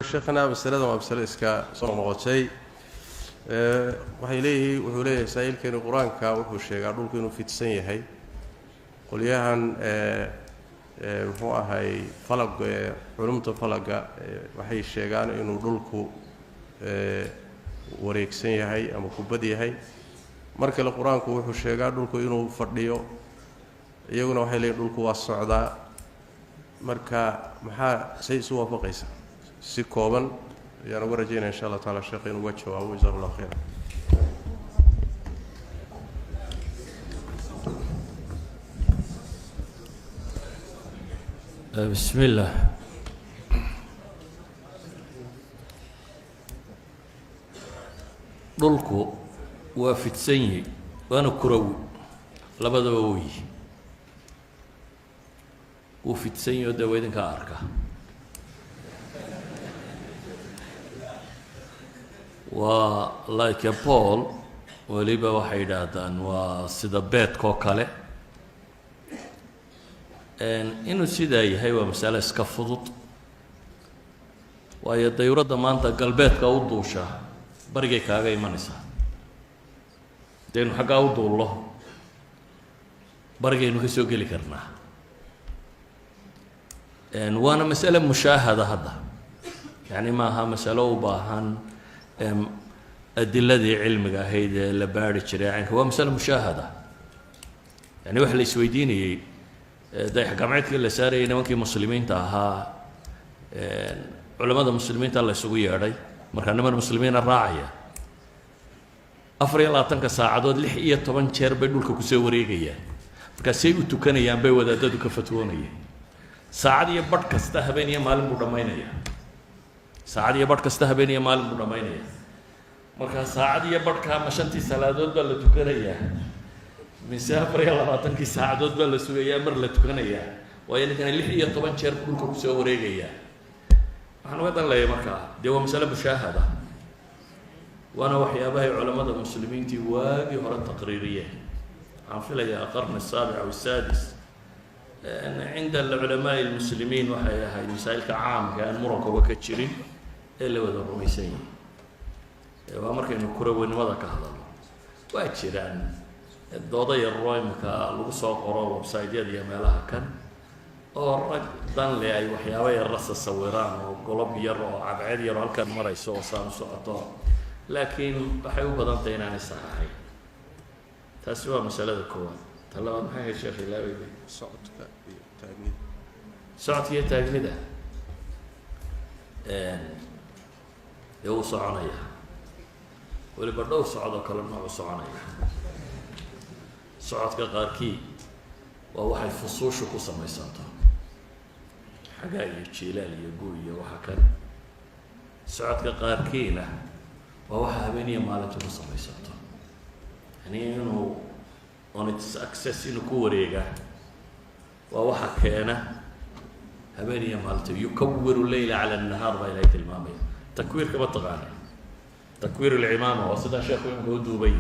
شيخنا مسألة ومسألة إسكا صار مغطي waxay leeyihiin wuxuu leeyahay saa'ilkeena quraanka wuxuu sheegaa dhulku inuu fidsan yahay qoliyahan wuxuu ahay falag culumta falaga waxay sheegaan inuu dhulku wareegsan yahay ama kubad yahay marka la quraanku wuxuu sheegaa dhulku inuu fadhiyo iyaguna waxay leeyihiin dhulku waa socdaa marka maxaa say isu waafaqaysaa si kooban يا رب رجينا إن شاء الله تعالى الشيخين وجهه وجزاه الله خير. بسم الله. dhulku waa fidsan yahay waana kurawi labadaba way uu fidsan yahay daweydinka arka waa like a ball waliba waxay yidhaahdaan waa sida beedkoo kale inuu sidaa yahay waa masale iska fudud waayo dayuuradda maanta galbeedka u duusha barigay kaaga imanaysaa hadaynu xaggaa u duullo barigaynu ka soo geli karnaa waana masale mushaahada hadda yani maaha masalo u baahan adiladii cilmiga ahayd ee la baari jiray caynka waa masale mushaahada yani waxa la isweydiinayey dayax gacmeedkii la saarayay nimankii muslimiinta ahaa culamada muslimiinta la isugu yeedhay markaa niman muslimiina raacaya 24 saacadood 16 jeer bay dhulka kusoo wareegayaan markaasay u tukanayaan bay wadaadadu ka fatwoonayeen saacad iyo badh kasta habeen iyo maalin buu dhammaynaya saacad iyo badh kasta habeen iyo maalin buu dhammaynaya markaa saacad iyo badhka ma 5 salaadood baa la tukanayaa mise 24 saacadood baa la sugayaa mar la tukanayaa waayo ninkan 16 jeer dhulka kusoo wareegaya waxaan uga dan leeyahay markaa dee waa masale mushaahada waana waxyaabahay culamada muslimiintii waagii hore taqriiriyeen waxaan filayaa qarni السابع أو السادس عند العلماء المسلمين waxay ahayd masaa'ilka caamka aan murankuba ka jirin ee la wada rumaysan yahay waa markaynu kuraweynimada ka hadalno waa jiraan dooda yar imika lagu soo qoro website-yada iyo meelaha kan oo rag dan leh ay waxyaabo yar rasa sawiraan oo golob yar oo cadceed yar oo halkan marayso oo saan socoto laakiin waxay u badan tahay inaanay saxahay taasi waa masalada koowaad talabaad maxay ahayd sheekh ilaawi socodka iyo taagnida socodka iyo taagnida uu soconaya waliba dhowr socodoo kale noocu soconaya socodka qaarkii waa waxay fusuushu ku samaysanto xagaa iyo jiilaal iyo gu iyo waxa kale socodka qaarkiina waa waxa habeeniya maalinta ku samaysanto yani inuu on its access inuu ku wareega waa waxa keena habeeniya maalinta yukawiru leyla cala annahaar baa ilaahay tilmaamaya takwiirka ma taqaana takwiir alcimaama waa sidaa sheekhu imika u duubay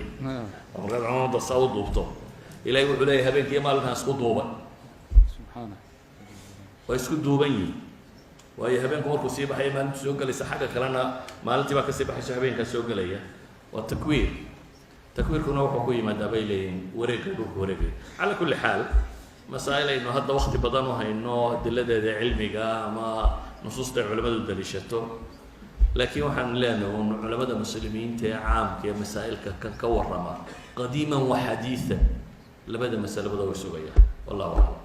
markaad cumaamada saa u duubto ilaahay wuxuu leeyahay habeenkiiyo maalinkan isku duuban subxaana waa isku duuban yihin waayo habeenku markuu sii baxaya maalintu soo gelaysa xagga kalena maalintii baa kasii baxayso habeenkaa soo gelaya waa takwiir takwiirkuna wuxuu ku yimaadaa bay leeyihin wareegga dhulka wareegaya cala kulli xaal masaa'il aynu hadda waqti badan u hayno adiladeeda cilmiga ama nusuusta ay culamadu daliishato laakiin waxaan leenahay un culamada muslimiinta ee caamka ee masaa'ilka kan ka warrama qadiiman wa xadiiثan labada masalabada way sugayaan wallahu aclam